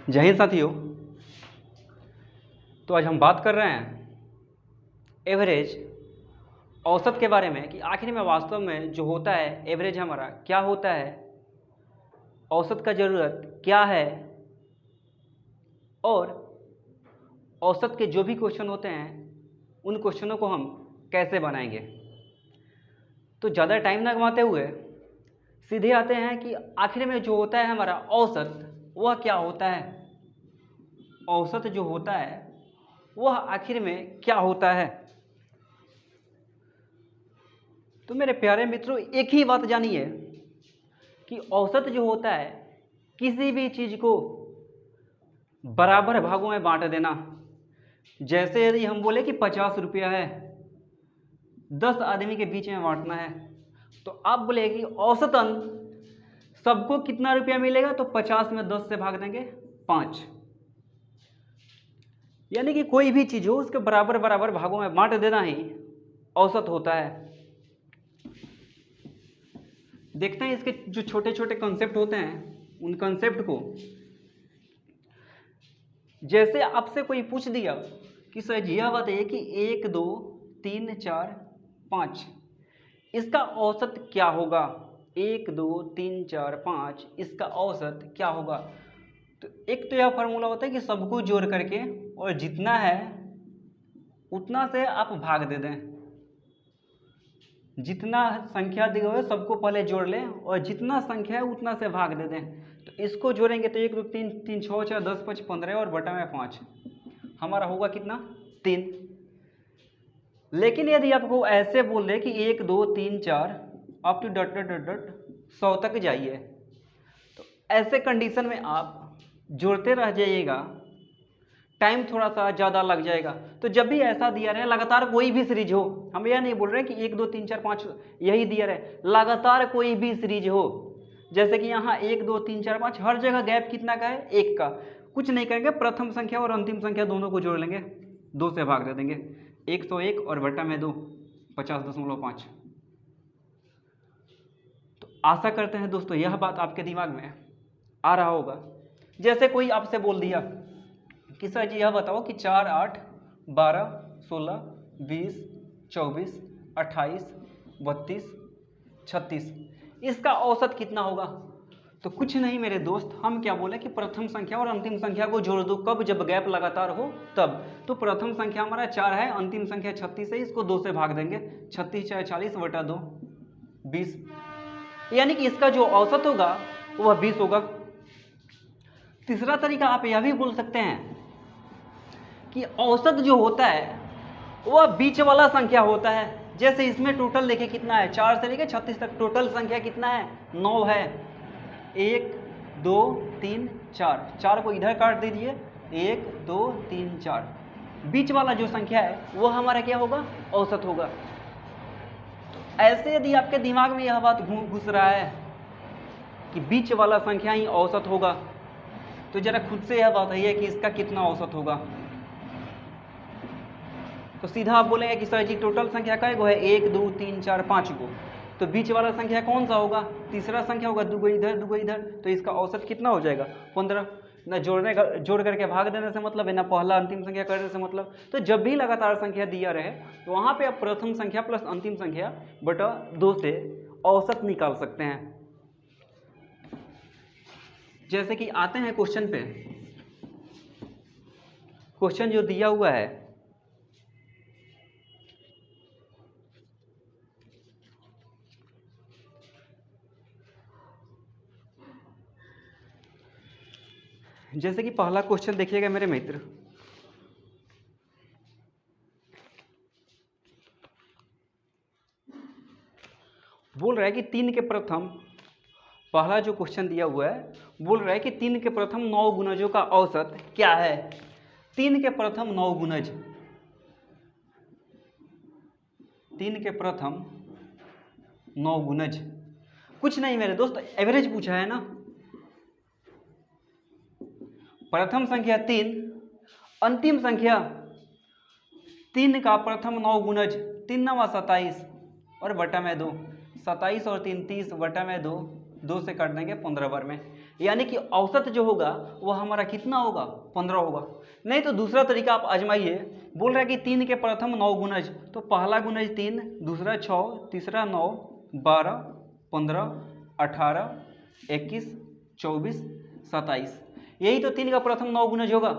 जय हिंद साथियों। तो आज हम बात कर रहे हैं एवरेज, औसत के बारे में कि आखिर में वास्तव में जो होता है एवरेज हमारा क्या होता है, औसत का ज़रूरत क्या है और औसत के जो भी क्वेश्चन होते हैं उन क्वेश्चनों को हम कैसे बनाएंगे। तो ज़्यादा टाइम ना गंवाते हुए सीधे आते हैं कि आखिर में जो होता है हमारा औसत वह क्या होता है। औसत जो होता है वह आखिर में क्या होता है। तो मेरे प्यारे मित्रों, एक ही बात जानिए कि औसत जो होता है किसी भी चीज़ को बराबर भागों में बांट देना। जैसे यदि हम बोले कि 50 रुपया है, 10 आदमी के बीच में बांटना है, तो आप बोले कि औसतन सबको कितना रुपया मिलेगा, तो 50 में 10 से भाग देंगे 5। यानी कि कोई भी चीज़ हो उसके बराबर बराबर भागों में बांट देना ही औसत होता है। देखते हैं इसके जो छोटे छोटे कॉन्सेप्ट होते हैं उन कॉन्सेप्ट को। जैसे आपसे कोई पूछ दिया कि सर जी यह बताइए कि 1 2 3 4 5 इसका औसत क्या होगा। 1 2 3 4 5 इसका औसत क्या होगा। तो एक तो यह फार्मूला होता है कि सबको जोड़ करके और जितना है उतना से आप भाग दे दें। जितना संख्या दी हुई है सबको पहले जोड़ लें और जितना संख्या है उतना से भाग दे दें। तो इसको जोड़ेंगे तो 1 2 3 3 6 4 10 5 15 और बटा में 5 हमारा होगा कितना 3। लेकिन यदि आपको ऐसे बोल दे कि 1 2 3 4 अप टू डट डट डट डट 100 तक जाइए, तो ऐसे कंडीशन में आप जोड़ते रह जाइएगा, टाइम थोड़ा सा ज़्यादा लग जाएगा। तो जब भी ऐसा दिया रहे लगातार कोई भी सीरीज हो, हम यह नहीं बोल रहे कि 1 2 3 4 5 यही दिया रहे, लगातार कोई भी सीरीज हो। जैसे कि यहाँ 1 2 3 4 5 हर जगह गैप कितना का है 1 का। कुछ नहीं करेंगे, प्रथम संख्या और अंतिम संख्या दोनों को जोड़ लेंगे, 2 से भाग दे देंगे। 101 और बटा में 2 50.5। तो आशा करते हैं दोस्तों यह बात आपके दिमाग में आ रहा होगा। जैसे कोई आपसे बोल दिया कि सर जी यह बताओ कि 4 8 12 16 20 24 28 32 36 इसका औसत कितना होगा। तो कुछ नहीं मेरे दोस्त, हम क्या बोले कि प्रथम संख्या और अंतिम संख्या को जोड़ दो। कब? जब गैप लगातार हो तब। तो प्रथम संख्या हमारा 4 है, अंतिम संख्या 36 है, इसको 2 से भाग देंगे। 36 4 40 बटा 2 20, यानी कि इसका जो औसत होगा वह 20 होगा। तीसरा तरीका आप यह भी बोल सकते हैं कि औसत जो होता है वह बीच वाला संख्या होता है। जैसे इसमें टोटल लेके कितना है, 4 से लेके 36 तक टोटल संख्या कितना है, 9 है। 1 2 3 4, 4 को इधर काट दीजिए, 1 2 3 4, बीच वाला जो संख्या है वो हमारा क्या होगा, औसत होगा। तो ऐसे यदि आपके दिमाग में यह बात घुस रहा है कि बीच वाला संख्या ही औसत होगा, तो जरा खुद से यह बताइए कि इसका कितना औसत होगा। तो सीधा आप बोलेंगे कि सर जी टोटल संख्या का है 1 2 3 4 5 को, तो बीच वाला संख्या कौन सा होगा, तीसरा संख्या होगा, 2 इधर 2 इधर, तो इसका औसत कितना हो जाएगा 15। ना जोड़ करके भाग देने से मतलब है, ना पहला अंतिम संख्या करने से मतलब। तो जब भी लगातार संख्या दिया रहे तो वहाँ पे आप प्रथम संख्या प्लस अंतिम संख्या बटा 2 से औसत निकाल सकते हैं। जैसे कि आते हैं क्वेश्चन पे, क्वेश्चन जो दिया हुआ है जैसे कि पहला क्वेश्चन देखिएगा मेरे मित्र, बोल रहा है कि 3 के प्रथम, पहला जो क्वेश्चन दिया हुआ है बोल रहा है कि 3 के प्रथम 9 गुणजों का औसत क्या है। 3 के प्रथम 9 गुणज, 3 के प्रथम 9 गुणज, कुछ नहीं मेरे दोस्त, एवरेज पूछा है ना। प्रथम संख्या 3, अंतिम संख्या 3 का प्रथम 9 गुणज, 3 9 27 और बटा में 2, 27 और 3 30 बटा में 2 2 से काट देंगे 15 बार में, यानी कि औसत जो होगा वह हमारा कितना होगा 15 होगा। नहीं तो दूसरा तरीका आप आजमाइए, बोल रहा है कि 3 के प्रथम 9 गुणज, तो पहला गुणज 3, दूसरा 6, तीसरा 9, 12, 15, 18, 21, 24, 27, यही तो 3 का प्रथम 9 गुणज होगा।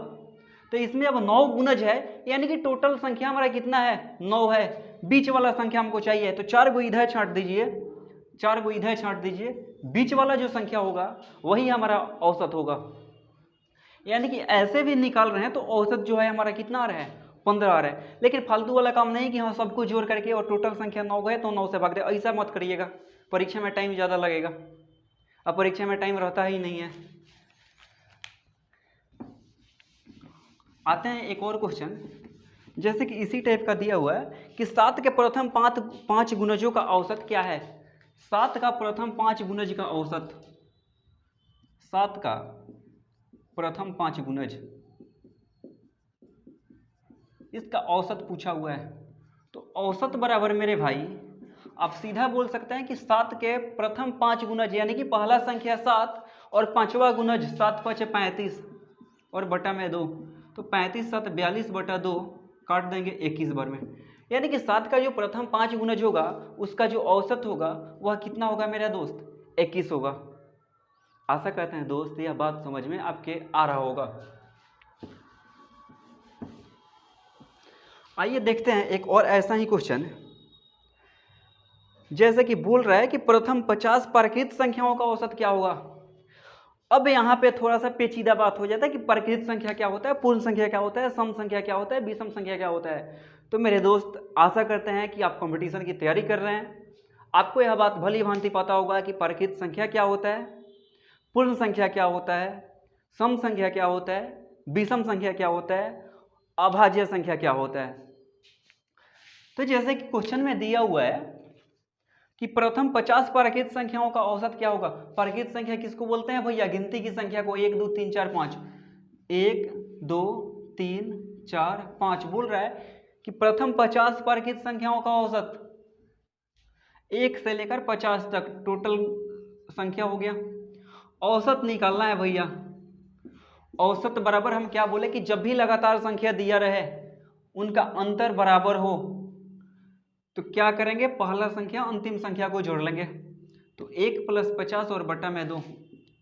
तो इसमें अब 9 गुणज है, यानी कि टोटल संख्या हमारा कितना है 9 है, बीच वाला संख्या हमको चाहिए, तो 4 को इधर छांट दीजिए, 4 को इधर छांट दीजिए, बीच वाला जो संख्या होगा वही हमारा औसत होगा। यानी कि ऐसे भी निकाल रहे हैं तो औसत जो है हमारा कितना आ रहा है 15 आ रहा है। लेकिन फालतू वाला काम नहीं कि हाँ सबको जोड़ करके और टोटल संख्या 9 गए तो 9 से भाग दे, ऐसा मत करिएगा, परीक्षा में टाइम ज़्यादा लगेगा। अब परीक्षा में टाइम रहता ही नहीं है। आते हैं एक और क्वेश्चन, जैसे कि इसी टाइप का दिया हुआ है कि 7 के प्रथम 5 गुणजों का औसत क्या है। 7 का प्रथम 5 गुणज का औसत, 7 का प्रथम 5 गुणज, इसका औसत पूछा हुआ है। तो औसत बराबर मेरे भाई आप सीधा बोल सकते हैं कि 7 के प्रथम 5 गुणज, यानी कि पहला संख्या 7 और पांचवा गुणज 7 × 5 = 35 और बटा में 2, तो 35 × 7 = 42 बटा 2, काट देंगे 21 बार में। यानी कि 7 का जो प्रथम 5 गुणज होगा उसका जो औसत होगा वह कितना होगा मेरा दोस्त 21 होगा। आशा करते हैं दोस्त यह बात समझ में आपके आ रहा होगा। आइए देखते हैं एक और ऐसा ही क्वेश्चन, जैसे कि बोल रहा है कि प्रथम 50 प्राकृत संख्याओं का औसत क्या होगा। अब यहाँ पे थोड़ा सा पेचीदा बात हो जाता है कि प्राकृत संख्या क्या होता है, पूर्ण संख्या क्या होता है, सम संख्या क्या होता है, विषम संख्या क्या होता है। तो मेरे दोस्त आशा करते हैं कि आप कंपटीशन की तैयारी कर रहे हैं, आपको यह बात भली भांति पता होगा कि प्राकृत संख्या क्या होता है, पूर्ण संख्या क्या होता है, सम संख्या क्या होता है, विषम संख्या क्या होता है, अभाज्य संख्या क्या होता है। तो जैसे कि क्वेश्चन में दिया हुआ है कि प्रथम 50 प्राकृत संख्याओं का औसत क्या होगा। प्राकृत संख्या किसको बोलते हैं भैया, गिनती की संख्या को, 1 2 3 4 5, 1 2 3 4 5 बोल रहा है कि प्रथम 50 प्राकृत संख्याओं का औसत 1 से लेकर 50 तक टोटल संख्या हो गया। औसत निकालना है भैया। औसत बराबर हम क्या बोले कि जब भी लगातार संख्या दिया रहे उनका अंतर बराबर हो तो क्या करेंगे, पहला संख्या अंतिम संख्या को जोड़ लेंगे। तो 1 + 50 और बटा में 2,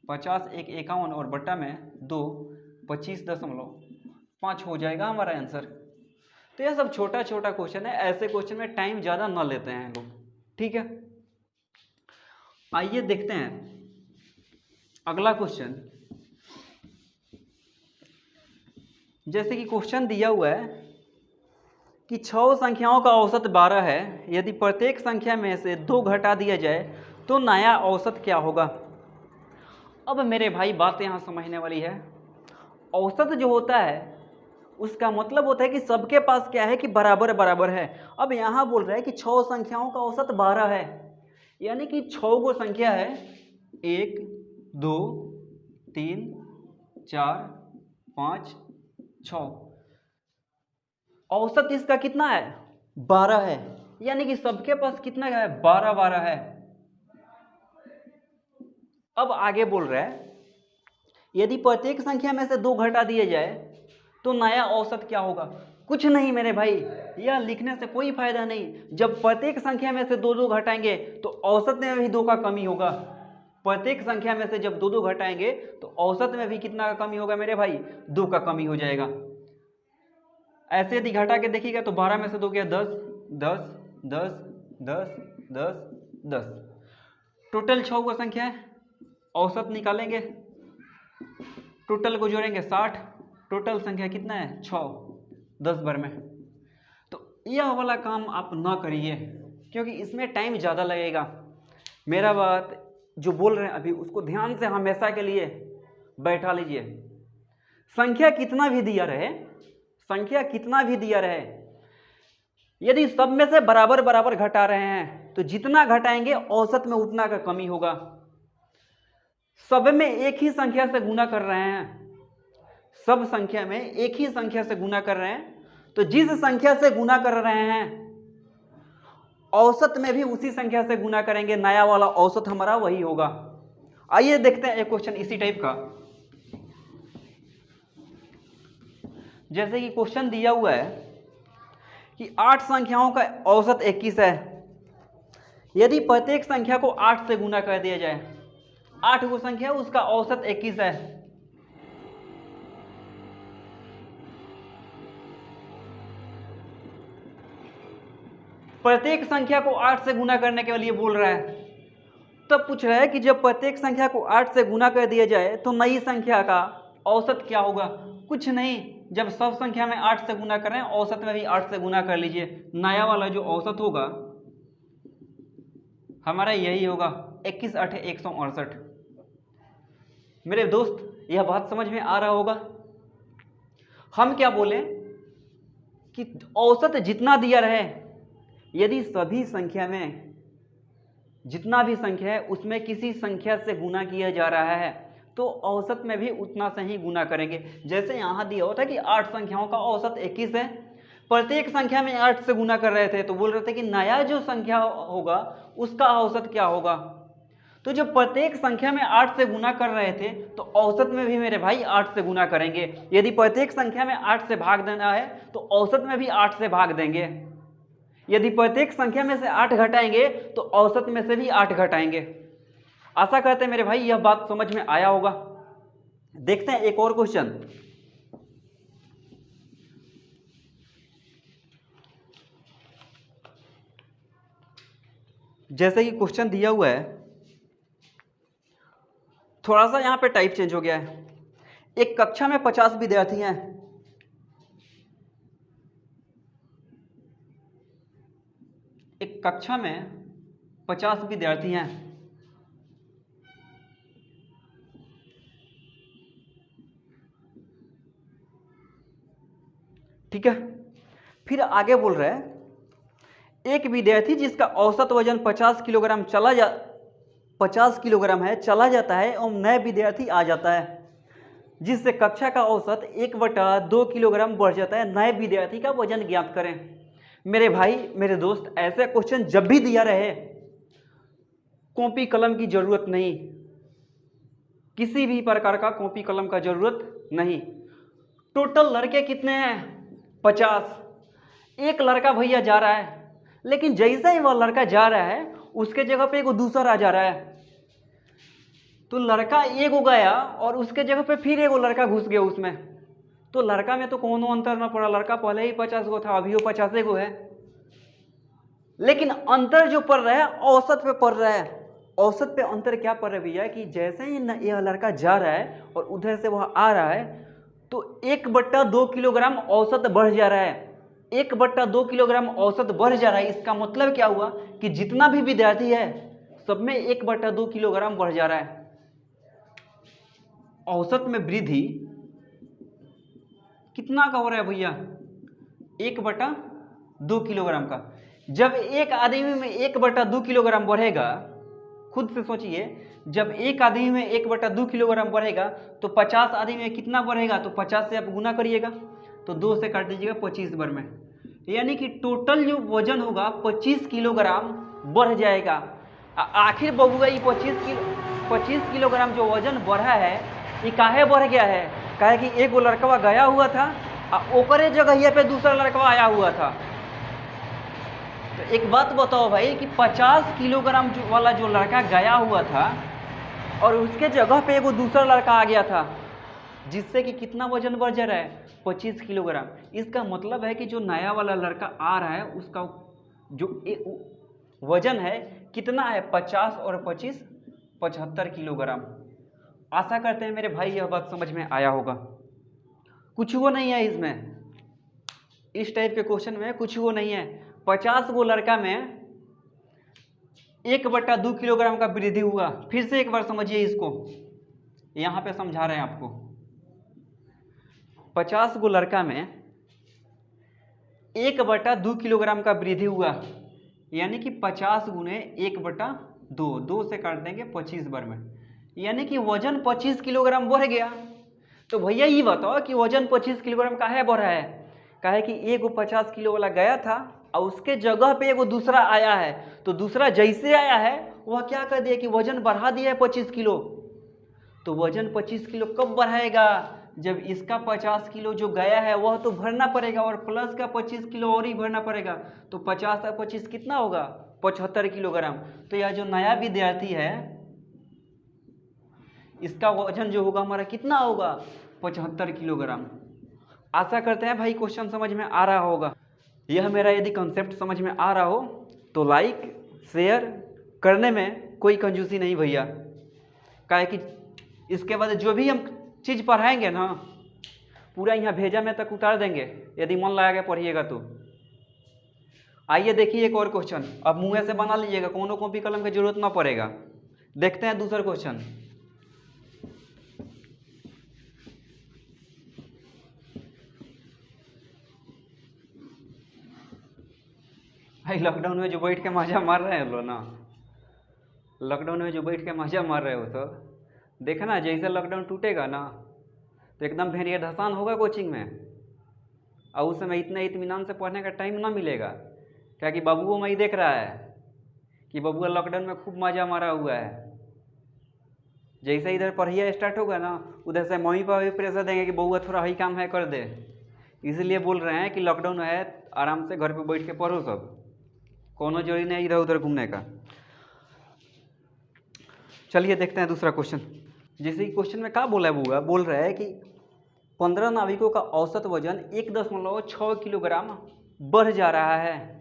50 1 51 और बटा में 2 25.5 हो जाएगा हमारा आंसर। तो यह सब छोटा छोटा क्वेश्चन है, ऐसे क्वेश्चन में टाइम ज़्यादा न लेते हैं लोग, ठीक है। आइए देखते हैं अगला क्वेश्चन। जैसे कि क्वेश्चन दिया हुआ है कि 6 संख्याओं का औसत 12 है, यदि प्रत्येक संख्या में से 2 घटा दिया जाए तो नया औसत क्या होगा। अब मेरे भाई बात यहाँ समझने वाली है। औसत जो होता है उसका मतलब होता है कि सबके पास क्या है कि बराबर बराबर है। अब यहाँ बोल रहा है कि 6 संख्याओं का औसत 12 है, यानी कि 6 गो संख्या है, 1 2 3 4 5 6, औसत इसका कितना है 12 है, यानी कि सबके पास कितना है 12 12 है। अब आगे बोल रहा है यदि प्रत्येक संख्या में से 2 घटा दिए जाए तो नया औसत क्या होगा। कुछ नहीं मेरे भाई, यह लिखने से कोई फायदा नहीं। जब प्रत्येक संख्या में से 2 घटाएंगे तो औसत में भी 2 का कमी होगा। प्रत्येक संख्या में से जब 2 घटाएंगे तो औसत में भी कितना का कमी होगा मेरे भाई, 2 का कमी हो जाएगा। ऐसे यदि घटा के देखिएगा तो 12 में से 2 गया 10 10 10 10 10 10, टोटल 6 को संख्या है। औसत निकालेंगे, टोटल को जोड़ेंगे 60, टोटल संख्या कितना है 6, 10 बार में। तो यह वाला काम आप ना करिए क्योंकि इसमें टाइम ज़्यादा लगेगा। मेरा बात जो बोल रहे हैं अभी उसको ध्यान से हमेशा के लिए बैठा लीजिए। संख्या कितना भी दिया रहे, संख्या कितना भी दिया रहे, यदि सब में से बराबर बराबर घटा रहे हैं तो जितना घटाएंगे औसत में उतना का कमी होगा। सब में एक ही संख्या से गुना कर रहे हैं, सब संख्या में एक ही संख्या से गुना कर रहे हैं, तो जिस संख्या से गुना कर रहे हैं औसत में भी उसी संख्या से गुना करेंगे, नया वाला औसत हमारा वही होगा। आइए देखते हैं एक क्वेश्चन इसी टाइप का। जैसे कि क्वेश्चन दिया हुआ है कि 8 संख्याओं का औसत 21 है, यदि प्रत्येक संख्या को 8 से गुना कर दिया जाए, 8 को संख्या उसका औसत 21 है, प्रत्येक संख्या को 8 से गुना करने के लिए बोल रहा है। तब पूछ रहा है कि जब प्रत्येक संख्या को 8 से गुना कर दिया जाए तो नई संख्या का औसत क्या होगा। कुछ नहीं, जब सब संख्या में 8 से गुना करें, औसत में भी 8 से गुना कर लीजिए। नया वाला जो औसत होगा हमारा यही होगा, 21 8 168। मेरे दोस्त यह बात समझ में आ रहा होगा। हम क्या बोले कि औसत जितना दिया रहे, यदि सभी संख्या में जितना भी संख्या है उसमें किसी संख्या से गुना किया जा रहा है तो औसत में भी उतना से ही गुना करेंगे। जैसे यहाँ दिया होता है कि 8 संख्याओं का औसत 21 है, प्रत्येक संख्या में 8 से गुना कर रहे थे तो बोल रहे थे कि नया जो संख्या होगा उसका औसत क्या होगा। तो जब प्रत्येक संख्या में 8 से गुना कर रहे थे तो औसत में भी मेरे भाई 8 से गुना करेंगे। यदि प्रत्येक संख्या में 8 से भाग देना है तो औसत में भी 8 से भाग देंगे। यदि प्रत्येक संख्या में से 8 घटाएंगे तो औसत में से भी 8 घटाएंगे। आशा करते हैं मेरे भाई यह बात समझ में आया होगा। देखते हैं एक और क्वेश्चन। जैसे कि क्वेश्चन दिया हुआ है, थोड़ा सा यहां पे टाइप चेंज हो गया है। एक कक्षा में 50 विद्यार्थी हैं, एक कक्षा में 50 विद्यार्थी हैं, ठीक है। फिर आगे बोल रहे हैं एक विद्यार्थी जिसका औसत वजन 50 किलोग्राम है चला जाता है और नए विद्यार्थी आ जाता है जिससे कक्षा का औसत 1/2 किलोग्राम बढ़ जाता है। नए विद्यार्थी का वजन ज्ञात करें। मेरे भाई मेरे दोस्त, ऐसे क्वेश्चन जब भी दिया रहे कॉपी कलम की जरूरत नहीं, किसी भी प्रकार का कॉपी कलम का जरूरत नहीं। टोटल लड़के कितने हैं? 50। एक लड़का भैया जा रहा है, लेकिन जैसे ही वह लड़का जा रहा है उसके जगह पे एक दूसरा आ जा रहा है। तो लड़का एगो गया और उसके जगह पे फिर एगो लड़का घुस गया उसमें। तो लड़का में तो कोनो अंतर ना पड़ा, लड़का पहले ही 50 गो था, अभी वो 50 गो है। लेकिन अंतर जो पड़ रहा है औसत पे पड़ रहा है। औसत पे अंतर क्या पड़ रहा है भैया कि जैसे ही यह लड़का जा रहा है और उधर से वह आ रहा है तो 1/2 किलोग्राम औसत बढ़ जा रहा है। 1/2 किलोग्राम औसत बढ़ जा रहा है। इसका मतलब क्या हुआ कि जितना भी विद्यार्थी है सब में 1/2 किलोग्राम बढ़ जा रहा है। औसत में वृद्धि कितना का हो रहा है भैया? 1/2 किलोग्राम का। जब एक आदमी में 1/2 किलोग्राम बढ़ेगा, खुद से सोचिए, जब एक आदमी में 1/2 किलोग्राम बढ़ेगा तो 50 आदमी में कितना बढ़ेगा? तो 50 से आप गुना करिएगा तो 2 से काट दीजिएगा 25 बार में, यानी कि टोटल जो वजन होगा 25 किलोग्राम बढ़ जाएगा। आखिर बबुआ ये 25 किलोग्राम जो वजन बढ़ा है ये काहे बढ़ गया है? काहे कि एक वो लड़का गया हुआ था और ओकरे जगह पे दूसरा लड़का आया हुआ था। तो एक बात बताओ भाई कि 50 किलोग्राम वाला जो लड़का गया हुआ था और उसके जगह पे वो दूसरा लड़का आ गया था, जिससे कि कितना वजन बढ़ जा रहा है? 25 किलोग्राम। इसका मतलब है कि जो नया वाला लड़का आ रहा है उसका जो वजन है कितना है? 50 और 25 75 किलोग्राम। आशा करते हैं मेरे भाई यह बात समझ में आया होगा। कुछ वो नहीं है इसमें, इस टाइप के क्वेश्चन में कुछ वो नहीं है। 50 गो लड़का में 1/2 किलोग्राम का वृद्धि हुआ। फिर से एक बार समझिए इसको, यहाँ पे समझा रहे हैं आपको। 50 गो लड़का में 1/2 किलोग्राम का वृद्धि हुआ, यानी कि 50 गुने 1/2, 2 से काट देंगे 25 बार में, यानी कि वजन 25 किलोग्राम बढ़ गया। तो भैया ये बताओ कि वजन 25 किलोग्राम काहे बढ़ा है? काहे कि एगो 50 किलो वाला गया था और उसके जगह पे एगो दूसरा आया है। तो दूसरा जैसे आया है वह क्या कर दिया कि वजन बढ़ा दिया है 25 किलो। तो वजन 25 किलो कब बढ़ाएगा? जब इसका 50 किलो जो गया है वह तो भरना पड़ेगा और प्लस का 25 किलो और ही भरना पड़ेगा। तो 50 और 25 कितना होगा? 75 किलोग्राम। तो यह जो नया विद्यार्थी है इसका वजन जो होगा हमारा कितना होगा? 75 किलोग्राम। आशा करते हैं भाई क्वेश्चन समझ में आ रहा होगा। यह मेरा यदि कंसेप्ट समझ में आ रहा हो तो लाइक शेयर करने में कोई कंजूसी नहीं भैया, काहे कि इसके बाद जो भी हम चीज़ पढ़ाएंगे ना पूरा यहाँ भेजा में तक उतार देंगे यदि मन लगा के पढ़िएगा तो। आइए देखिए एक और क्वेश्चन, अब मुँह से बना लीजिएगा, कोनो कॉपी कलम की जरूरत ना पड़ेगा। देखते हैं दूसरा क्वेश्चन। भाई लॉकडाउन में जो बैठ के मजा मार रहे हैं लो ना, लॉकडाउन में जो बैठ के मजा मार रहे हो सब, देखना जैसे लॉकडाउन टूटेगा ना तो एकदम भेड़िया धसान होगा कोचिंग में, और उस समय इतने इत्मीनान से पढ़ने का टाइम ना मिलेगा। क्या कि बबुओ मैं ही देख रहा है कि बबुआ लॉकडाउन में खूब मजा मारा हुआ है। जैसे इधर पढ़िया स्टार्ट होगा ना उधर से मम्मी पापा भी प्रेशर देंगे कि बबुआ थोड़ा ही काम है कर दे, इसलिए बोल रहे हैं कि लॉकडाउन है आराम से घर पे बैठ के पढ़ो सब, कोनो जरूरी नहीं इधर उधर घूमने का। चलिए देखते हैं दूसरा क्वेश्चन। जैसे कि क्वेश्चन में क्या बोला है बुआ, बोल रहा है कि 15 नाविकों का औसत वजन 1.6 किलोग्राम बढ़ जा रहा है।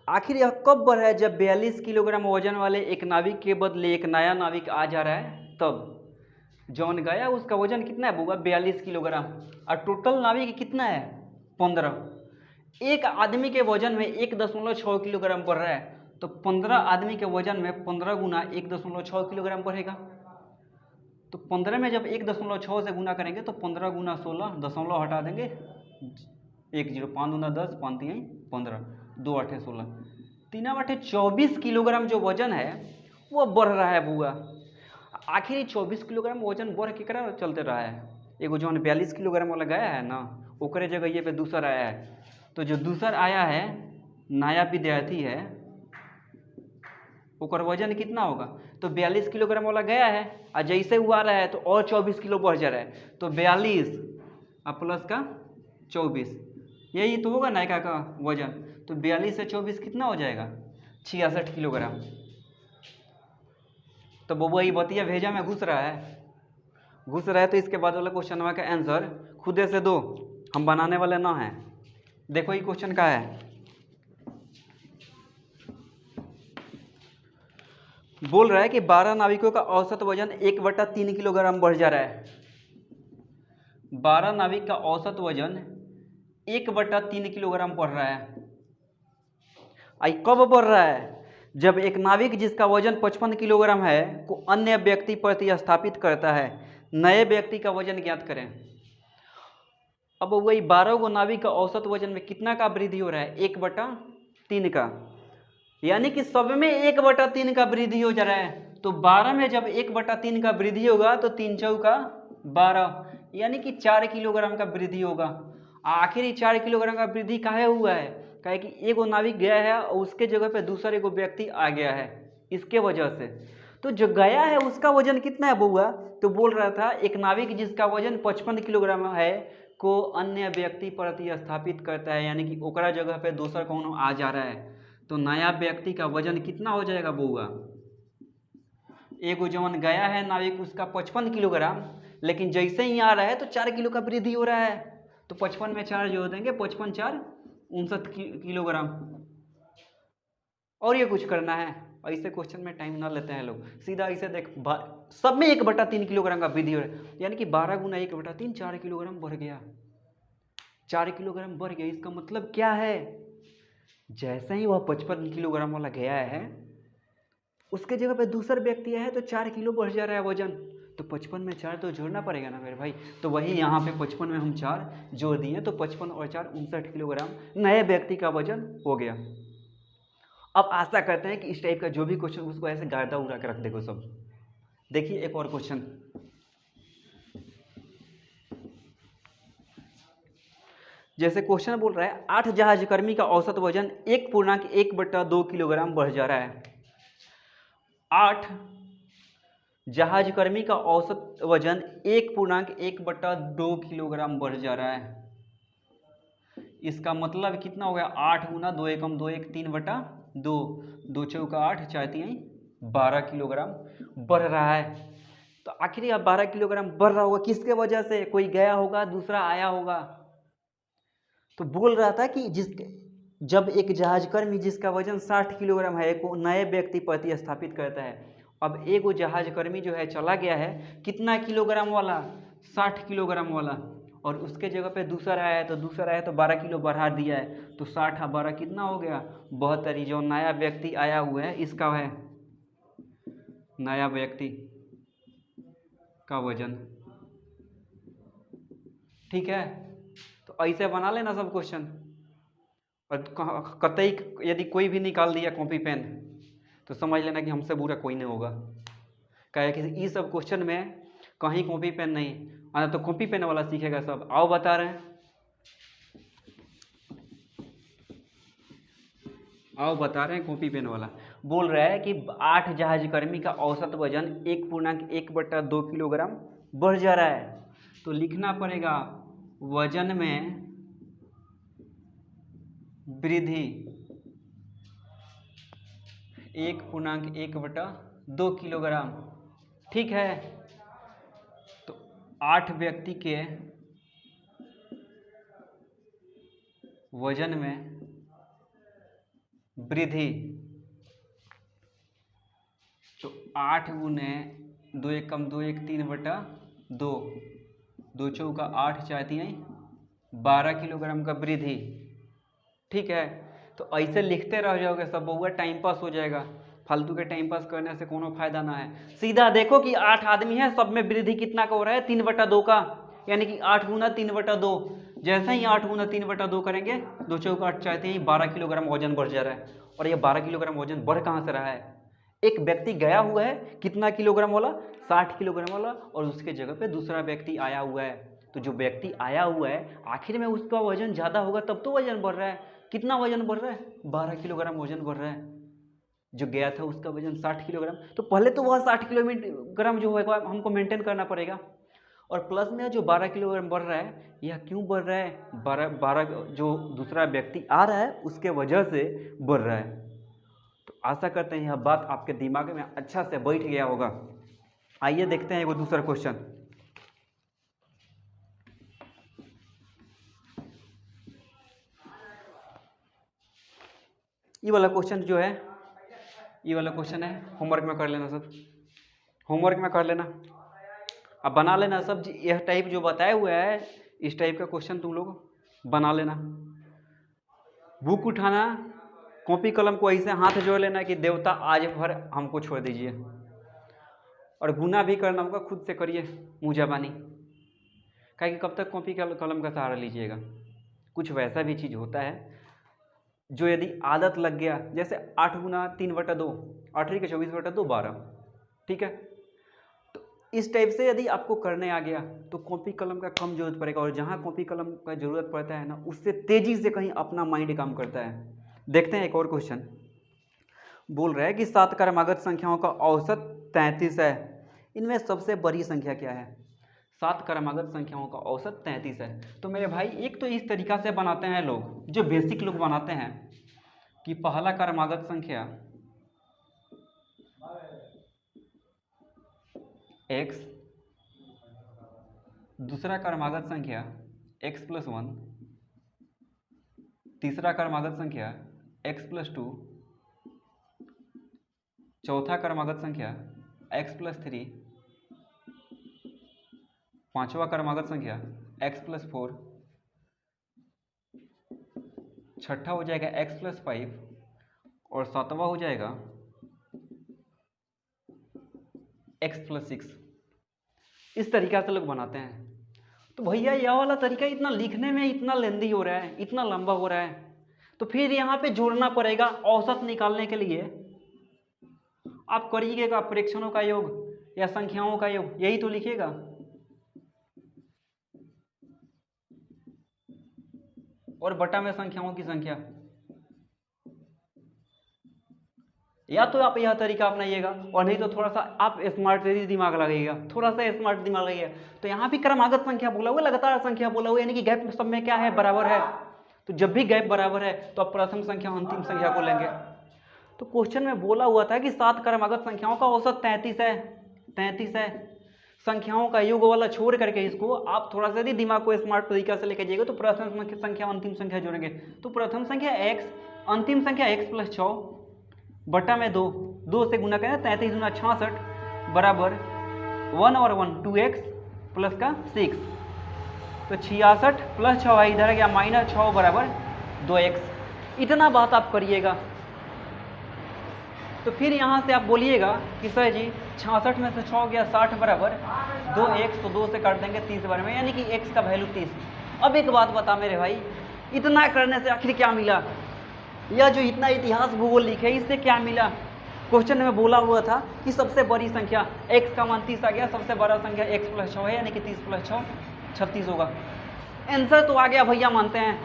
आखिर यह कब बढ़ा है? जब 42 किलोग्राम वजन वाले एक नाविक के बदले एक नया नाविक आ जा रहा है तब। जौन गया उसका वजन कितना है बुआ? 42 किलोग्राम, और टोटल नाविक कितना है? 15। एक आदमी के वजन में 1.6 किलोग्राम बढ़ रहा है, तो 15 आदमी के वजन में 15 गुना 1.6 किलोग्राम बढ़ेगा। तो 15 में जब 1.6 से गुना करेंगे तो 15 गुना 16, दशमलव हटा देंगे 1 0, 5 दूना 10, 5 3 15, 2 8 16, 3 8 24 किलोग्राम जो वजन है वो बढ़ रहा है बुआ। आखिर 24 किलोग्राम वजन बढ़ के करा चलते रहा है? एगो जो 42 किलोग्राम वाला गया है ना ओकरे जगह ये पे दूसरा आया है, तो जो दूसरा आया है नया विद्यार्थी है ओकर वजन कितना होगा? तो 42 किलोग्राम वाला गया है और जैसे वो आ रहा है तो और 24 किलो बढ़ जा रहा है, तो 42 और प्लस का 24 यही तो होगा नायका का वजन। तो 42 से 24 कितना हो जाएगा? 66 किलोग्राम। तो बबुआ ये बतिया भेजा में घुस रहा है तो इसके बाद वाला क्वेश्चन का आंसर खुदे से दो, हम बनाने वाले ना हैं। देखो ये क्वेश्चन का है, बोल रहा है कि 12 नाविकों का औसत वजन 1/3 किलोग्राम बढ़ जा रहा है। 12 नाविक का औसत वजन 1/3 किलोग्राम बढ़ रहा है। आई कब बढ़ रहा है? जब एक नाविक जिसका वजन 55 किलोग्राम है को अन्य व्यक्ति प्रतिस्थापित करता है। नए व्यक्ति का वजन ज्ञात करें। अब वही 12 गो नाविक का औसत वजन में कितना का वृद्धि हो रहा है? 1/3 का, यानी कि सब में 1/3 का वृद्धि हो जा रहा है। तो 12 में जब 1/3 का वृद्धि होगा तो 3 चौका 12, यानी कि 4 किलोग्राम का वृद्धि होगा। आखिर ही 4 किलोग्राम का वृद्धि काहे हुआ है? काहे कि एगो नाविक गया है और उसके जगह पे दूसरा एगो व्यक्ति आ गया है, इसके वजह से। तो जो गया है उसका वजन कितना है बउआ? तो बोल रहा था एक नाविक जिसका वजन 55 किलोग्राम है को अन्य व्यक्ति प्रतिस्थापित करता है, यानी कि ओकरा जगह पे दूसरा कौन आ जा रहा है। तो नया व्यक्ति का वजन कितना हो जाएगा बउआ? एगो जवन गया है नाविक उसका 55 किलोग्राम, लेकिन जैसे ही आ रहा है तो 4 किलो का वृद्धि हो रहा है। तो 55 में 4 जोड़ देंगे, 55 4 59 किलोग्राम। और ये कुछ करना है? ऐसे क्वेश्चन में टाइम ना लेते हैं लोग, सीधा ऐसे देख सब में 1/3 किलोग्राम का वृद्धि हो रहा है, यानी कि 12 गुना 1/3 4 किलोग्राम बढ़ गया। 4 किलोग्राम बढ़ गया, इसका मतलब क्या है? जैसे ही वह 55 किलोग्राम वाला गया है उसके जगह पे दूसरा व्यक्ति आया है तो 4 किलो बढ़ जा रहा है वजन। तो 55 में 4 तो जोड़ना पड़ेगा ना मेरे भाई। तो वही यहाँ पे 55 में हम 4 जोड़ दिए तो 55 और 4 59 किलोग्राम नए व्यक्ति का वजन हो गया। अब आशा करते हैं कि इस टाइप का जो भी क्वेश्चन उसको ऐसे गादा उड़ा के रख देगा सब। देखिए एक और क्वेश्चन, जैसे क्वेश्चन बोल रहा है 8 जहाजकर्मी का औसत वजन 1.1/2 किलोग्राम बढ़ जा रहा है। 8 जहाज कर्मी का औसत वजन 1.1/2 किलोग्राम बढ़ जा रहा है। इसका मतलब कितना हो गया, 8 गुना 2 एकम 2 1 3/2, 2 चौका 8 4 3 12 किलोग्राम बढ़ रहा है। तो आखिर यह 12 किलोग्राम बढ़ रहा होगा किसके वजह से, कोई गया होगा दूसरा आया होगा। तो बोल रहा था कि जब एक जहाजकर्मी जिसका वजन 60 किलोग्राम है को नए व्यक्ति प्रतिस्थापित करता है, अब एक वो जहाजकर्मी जो है चला गया है कितना किलोग्राम वाला, 60 किलोग्राम वाला, और उसके जगह पे दूसरा आया है तो 12 किलो बढ़ा दिया है, तो 60 और 12 कितना हो गया, 72। जो नया व्यक्ति आया हुआ है इसका है नया व्यक्ति का वजन। ठीक है, तो ऐसे बना लेना सब क्वेश्चन। और कतई यदि कोई भी निकाल दिया कॉपी पेन तो समझ लेना कि हमसे बुरा कोई नहीं होगा। कहे कि इस सब क्वेश्चन में कहीं कॉपी पेन नहीं, तो कॉपी पेन वाला सीखेगा सब। आओ बता रहे हैं, आओ बता रहे हैं कॉपी पेन वाला। बोल रहा है कि 8 जहाजकर्मी का औसत वजन 1.1/2 किलोग्राम बढ़ जा रहा है। तो लिखना पड़ेगा वजन में वृद्धि 1.1/2 किलोग्राम। ठीक है, तो 8 व्यक्ति के वजन में वृद्धि, तो 8 गुने 2 एकम 2 1 3/2, 2 चौका 8 4 3 12 किलोग्राम का वृद्धि। ठीक है, तो ऐसे लिखते रह जाओगे सब बहुआ, टाइम पास हो जाएगा। फालतू के टाइम पास करने से कोनो फायदा ना है। सीधा देखो कि 8 आदमी है, सब में वृद्धि कितना का हो रहा है, 3/2 का, यानी कि 8 गुना 3/2। जैसे ही 8 गुना 3/2 करेंगे, 2 चौका 8 चाहते ही 12 किलोग्राम वजन बढ़ जा रहा है। और ये 12 किलोग्राम वजन बढ़ कहाँ से रहा है, एक व्यक्ति गया हुआ है कितना किलोग्राम वाला, 60 किलोग्राम वाला, और उसके जगह पे दूसरा व्यक्ति आया हुआ है। तो जो व्यक्ति आया हुआ है आखिर में उसका वजन ज़्यादा होगा तब तो वजन बढ़ रहा है। कितना वजन बढ़ रहा है, 12 किलोग्राम वजन बढ़ रहा है। जो गया था उसका वजन 60 किलोग्राम, तो पहले तो वह 60 किलोग्राम जो होगा हमको मेंटेन करना पड़ेगा। और प्लस में जो 12 किलोग्राम बढ़ रहा है, यह क्यों बढ़ रहा है, 12 जो दूसरा व्यक्ति आ रहा है उसके वजह से बढ़ रहा है। तो आशा करते हैं यह बात आपके दिमाग में अच्छा से बैठ गया होगा। आइए देखते हैं वो दूसरा क्वेश्चन। ये वाला क्वेश्चन जो है, ये वाला क्वेश्चन है, होमवर्क में कर लेना सब, होमवर्क में कर लेना, अब बना लेना सब। यह टाइप जो बताए हुए है इस टाइप का क्वेश्चन तुम लोग बना लेना। बुक उठाना, कॉपी कलम को ऐसे हाथ जोड़ लेना कि देवता आज भर हमको छोड़ दीजिए, और गुना भी करना होगा खुद से करिए, मुँह जबानी, क्या कि कब तक कॉपी कलम का सहारा लीजिएगा। कुछ वैसा भी चीज़ होता है जो यदि आदत लग गया, जैसे 8 गुना 3/2, 8 के 24/2 12। ठीक है, तो इस टाइप से यदि आपको करने आ गया तो कॉपी कलम का कम जरूरत पड़ेगा, और जहाँ कॉपी कलम का जरूरत पड़ता है ना उससे तेजी से कहीं अपना माइंड काम करता है। देखते हैं एक और क्वेश्चन। बोल रहा है कि 7 क्रमागत संख्याओं का औसत 33 है, इनमें सबसे बड़ी संख्या क्या है। 7 क्रमागत संख्याओं का औसत 33 है। तो मेरे भाई एक तो इस तरीका से बनाते हैं लोग, जो बेसिक लोग बनाते हैं कि पहला क्रमागत संख्या x, दूसरा क्रमागत संख्या x+1, तीसरा क्रमागत संख्या x+2, चौथा क्रमागत संख्या x+3, पांचवा क्रमागत संख्या x+4, छठा हो जाएगा x+5, और सातवां हो जाएगा x+6। इस तरीका से लोग बनाते हैं। तो भैया यह वाला तरीका इतना लिखने में इतना लेंदी हो रहा है, इतना लंबा हो रहा है, तो फिर यहाँ पे जोड़ना पड़ेगा औसत निकालने के लिए। आप करिएगा प्रेक्षणों का योग या संख्याओं का योग, यही तो लिखिएगा। और बटा में संख्याओं की संख्या। या तो आप यह तरीका अपनाइएगा, और नहीं तो थोड़ा सा आप स्मार्ट दिमाग लगाइएगा, थोड़ा सा स्मार्ट दिमाग लगाइएगा। तो यहाँ भी क्रमागत संख्या बोला हुआ, लगातार संख्या बोला हुआ, यानी कि गैप सब में क्या है, बराबर है। तो जब भी गैप बराबर है तो आप प्रथम संख्या अंतिम संख्या को लेंगे। तो क्वेश्चन में बोला हुआ था कि 7 क्रमागत संख्याओं का औसत 33 है, 33 है। संख्याओं का योग वाला छोड़ करके इसको आप थोड़ा सा यदि दिमाग को स्मार्ट तरीका से लेके जाइएगा तो प्रथम संख्या अंतिम संख्या जोड़ेंगे। तो प्रथम संख्या x, अंतिम संख्या x + 6 बटा में 2 से गुना करें, 33 दूना 66 बराबर 1 और 1 2x प्लस का 6, तो 66 + 6 है, इधर गया -6 बराबर 2x। इतना बात आप करिएगा। तो फिर यहाँ से आप बोलिएगा कि सर जी 66 में से 6 गया 60 बराबर 2x, तो 2 से काट देंगे 30 बार में, यानी कि x का वैल्यू 30। अब एक बात बता मेरे भाई, इतना करने से आखिर क्या मिला? या जो इतना इतिहास भूगोल लिखे इससे क्या मिला? क्वेश्चन में बोला हुआ था कि सबसे बड़ी संख्या x का मान 30 आ गया, सबसे बड़ा संख्या x + 6 है, यानी कि 30 + 6 36 होगा। आंसर तो आ गया भैया, मानते हैं,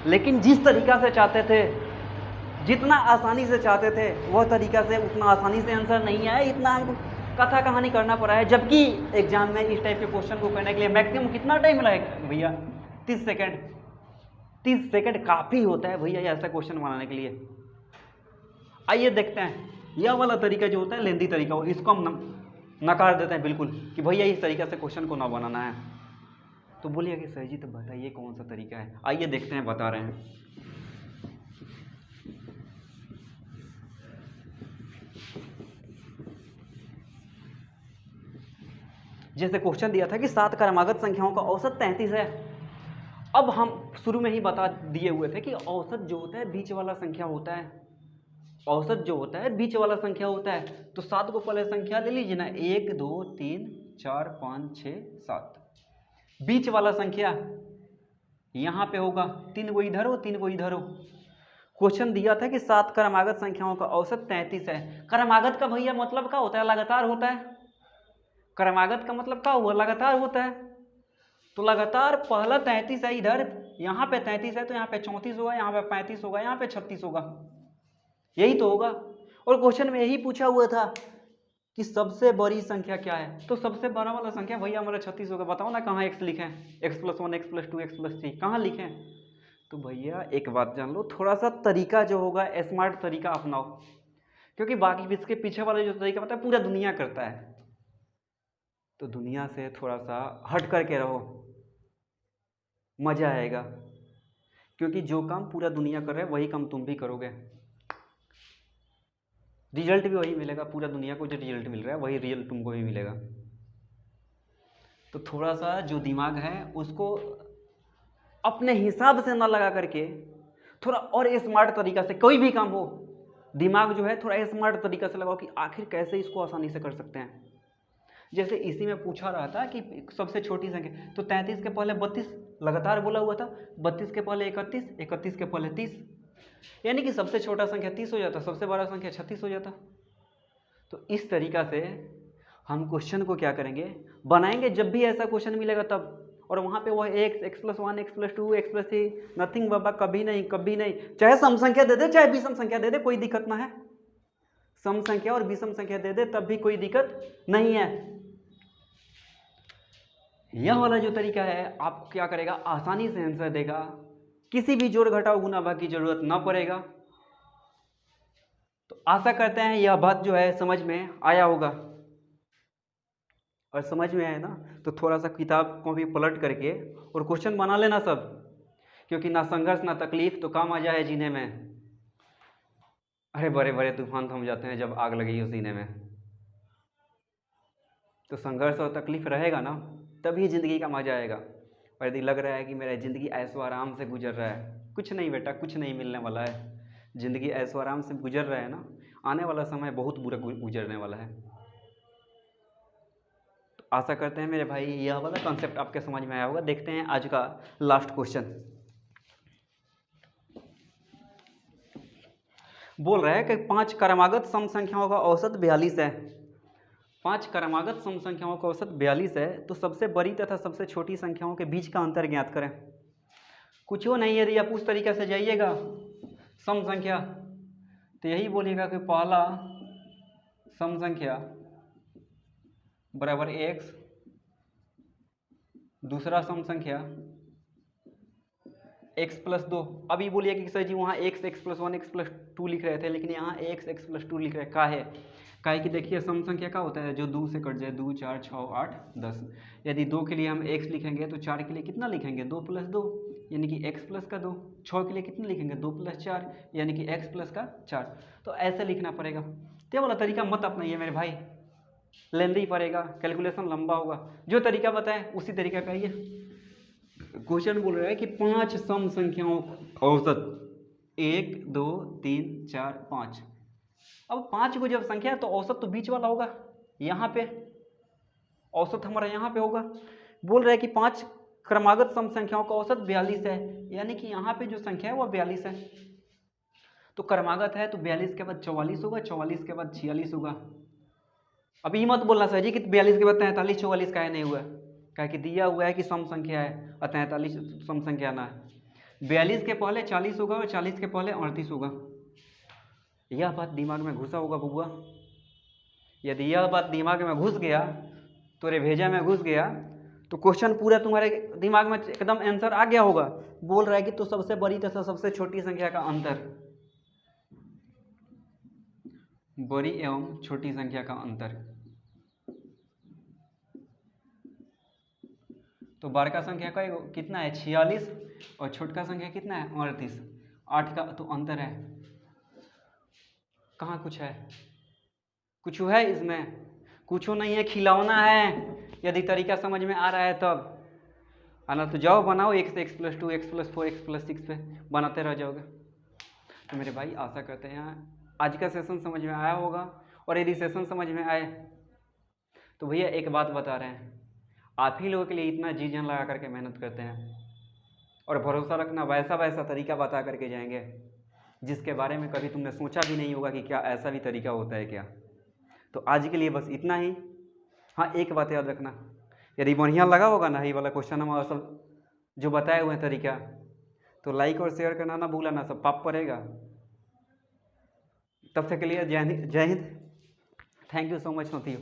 लेकिन जिस तरीका से चाहते थे, जितना आसानी से चाहते थे वह तरीका से उतना आसानी से आंसर नहीं आया, इतना हमको कथा कहानी करना पड़ा है। जबकि एग्जाम में इस टाइप के क्वेश्चन को करने के लिए मैक्सिमम कितना टाइम लगेगा भैया? 30 सेकंड। 30 सेकंड काफ़ी होता है भैया ऐसा क्वेश्चन बनाने के लिए। आइए देखते हैं, यह वाला तरीका जो होता है लेंदी तरीका, हो इसको हम नकार देते हैं बिल्कुल कि भैया इस तरीके से क्वेश्चन को ना बनाना है। तो बोलिए कि सर जी तो बताइए कौन सा तरीका है। आइए देखते हैं, बता रहे हैं। जैसे क्वेश्चन दिया था कि 7 क्रमागत संख्याओं का औसत 33 है। अब हम शुरू में ही बता दिए हुए थे कि औसत जो होता है बीच वाला संख्या होता है, औसत जो होता है बीच वाला संख्या होता है। तो 7 को पहले संख्या ले लीजिए ना, 1 2 3 4 5 6 7, बीच वाला संख्या यहाँ पे होगा, 3 को इधर हो 3 को इधर हो। क्वेश्चन दिया था कि 7 क्रमागत संख्याओं का औसत 33 है। क्रमागत का भैया मतलब क्या होता है? लगातार होता है। क्रमागत का मतलब क्या हुआ? लगातार होता है। तो लगातार पहला 33 है, इधर यहाँ पे 33 है तो यहाँ पे 34 होगा, यहाँ पे 35 होगा, यहाँ पे 36 होगा, यही तो होगा। और क्वेश्चन में यही पूछा हुआ था कि सबसे बड़ी संख्या क्या है? तो सबसे बड़ा वाला संख्या भैया हमारा 36 होगा। बताओ ना कहाँ x लिखे हैं? x + 1 x + 2 x + 3 कहाँ लिखे हैं? तो भैया एक बात जान लो, थोड़ा सा तरीका जो होगा स्मार्ट तरीका अपनाओ, क्योंकि बाकी इसके पीछे वाले जो तरीका पता है पूरा दुनिया करता है। तो दुनिया से थोड़ा सा हट करके रहो, मज़ा आएगा, क्योंकि जो काम पूरा दुनिया कर रहा है वही काम तुम भी करोगे, रिजल्ट भी वही मिलेगा। पूरा दुनिया को जो रिजल्ट मिल रहा है वही रिजल्ट तुमको भी मिलेगा। तो थोड़ा सा जो दिमाग है उसको अपने हिसाब से ना लगा करके थोड़ा और स्मार्ट तरीका से, कोई भी काम हो दिमाग जो है थोड़ा स्मार्ट तरीका से लगाओ कि आखिर कैसे इसको आसानी से कर सकते हैं। जैसे इसी में पूछा रहा था कि सबसे छोटी संख्या, तो 33 के पहले 32 लगातार बोला हुआ था, 32 के पहले 31, 31 के पहले 30, यानी कि सबसे छोटा संख्या 30 हो जाता, सबसे बड़ा संख्या 36 हो जाता। तो इस तरीका से हम क्वेश्चन को क्या करेंगे, बनाएंगे जब भी ऐसा क्वेश्चन मिलेगा तब। और वहाँ पे वह x + 1 x + 2 x + 3 नथिंग बाबा, कभी नहीं कभी नहीं। चाहे सम संख्या दे दे चाहे विषम संख्या दे दे, कोई दिक्कत ना है। सम संख्या और विषम संख्या दे दे तब भी कोई दिक्कत नहीं है। यह वाला जो तरीका है आप क्या करेगा, आसानी से आंसर देगा, किसी भी जोड़ घटाव गुना भाग की जरूरत ना पड़ेगा। तो आशा करते हैं यह बात जो है समझ में आया होगा, और समझ में आया ना तो थोड़ा सा किताब को भी पलट करके और क्वेश्चन बना लेना सब, क्योंकि ना संघर्ष ना तकलीफ तो काम आ जाए जीने में। अरे बड़े बड़े तूफान थम जाते हैं जब आग लगी हो सीने में। तो संघर्ष और तकलीफ रहेगा ना तभी ज़िंदगी का मजा आएगा। और यदि लग रहा है कि मेरा ज़िंदगी ऐशो आराम से गुजर रहा है, कुछ नहीं बेटा, कुछ नहीं मिलने वाला है। ज़िंदगी ऐशो आराम से गुजर रहा है ना, आने वाला समय बहुत बुरा गुजरने वाला है। तो आशा करते हैं मेरे भाई यह वाला कॉन्सेप्ट आपके समझ में आया होगा। देखते हैं आज का लास्ट क्वेश्चन। बोल रहा है कि 5 क्रमागत सम संख्याओं का औसत 42 है। 5 क्रमागत सम संख्याओं का औसत 42 है, तो सबसे बड़ी तथा सबसे छोटी संख्याओं के बीच का अंतर ज्ञात करें। कुछ हो नहीं, यदि आप उस तरीके से जाइएगा, सम संख्या तो यही बोलिएगा कि पहला सम संख्या बराबर x, दूसरा सम संख्या x प्लस 2। अभी बोलिए कि सर जी वहाँ x प्लस 1 x प्लस 2 लिख रहे थे, लेकिन यहाँ x प्लस 2 लिख रहे हैं। काहे कि देखिए सम संख्या क्या होता है, जो 2 से कट जाए, 2 4 6 8 10। यदि 2 के लिए हम x लिखेंगे तो 4 के लिए कितना लिखेंगे, 2 प्लस 2 यानी कि x प्लस का 2। 6 के लिए कितना लिखेंगे, 2 प्लस 4 यानी कि x प्लस का 4। तो ऐसे लिखना पड़ेगा। तो ये वाला तरीका मत अपनाइए मेरे भाई, लेंदी पड़ेगा, कैलकुलेशन लंबा होगा। जो तरीका बताएं उसी तरीका का। क्वेश्चन बोल रहा है कि 5 सम संख्याओं औसत 1 2 3 4 5। अब 5 को जब संख्या है तो औसत तो बीच वाला होगा, यहाँ पे औसत हमारा यहाँ पे होगा। बोल रहा है कि 5 क्रमागत सम संख्याओं का औसत 42 है, यानी कि यहाँ पे जो संख्या है वो 42 है। तो क्रमागत है तो 42 के बाद 44 होगा, 44 के बाद 46 होगा। अब ये मत बोलना सर जी कि 42 के बाद 43 44 का है, नहीं हुआ। क्या कि दिया हुआ है कि सम संख्या है और 43 सम संख्या ना है। 42 के पहले 40 होगा और 40 के पहले 38 होगा। यह बात दिमाग में घुसा होगा बबुआ। यदि यह बात दिमाग में घुस गया, तोरे भेजा में घुस गया, तो क्वेश्चन पूरा तुम्हारे दिमाग में एकदम आंसर आ गया होगा। बोल रहा है कि तो सबसे बड़ी तथा सबसे छोटी संख्या का अंतर, बड़ी एवं छोटी संख्या का अंतर। तो बड़का संख्या का कितना है 46 और छोटका संख्या कितना है 38। 8 का तो अंतर है। कहाँ कुछ है, कुछ है इसमें, कुछ नहीं है, खिलौना है। यदि तरीका समझ में आ रहा है तब, आना तो जाओ बनाओ x से x plus 2 x plus 4 x plus 6 पे बनाते रह जाओगे। तो मेरे भाई आशा करते हैं आज का सेशन समझ में आया होगा। और यदि सेशन समझ में आए तो भैया एक बात बता रहे हैं, आप ही लोगों के लिए इतना जी जान लगा करके मेहनत करते हैं, और भरोसा रखना वैसा वैसा तरीका बता करके जाएंगे जिसके बारे में कभी तुमने सोचा भी नहीं होगा कि क्या ऐसा भी तरीका होता है क्या। तो आज के लिए बस इतना ही। हाँ, एक बात याद रखना, यदि बढ़िया लगा होगा ना ये वाला क्वेश्चन हमारा सब जो बताए हुए हैं तरीका, तो लाइक और शेयर करना ना भूलना, सब पाप पड़ेगा। तब तक के लिए जय Hind, thank you so much. होती हो।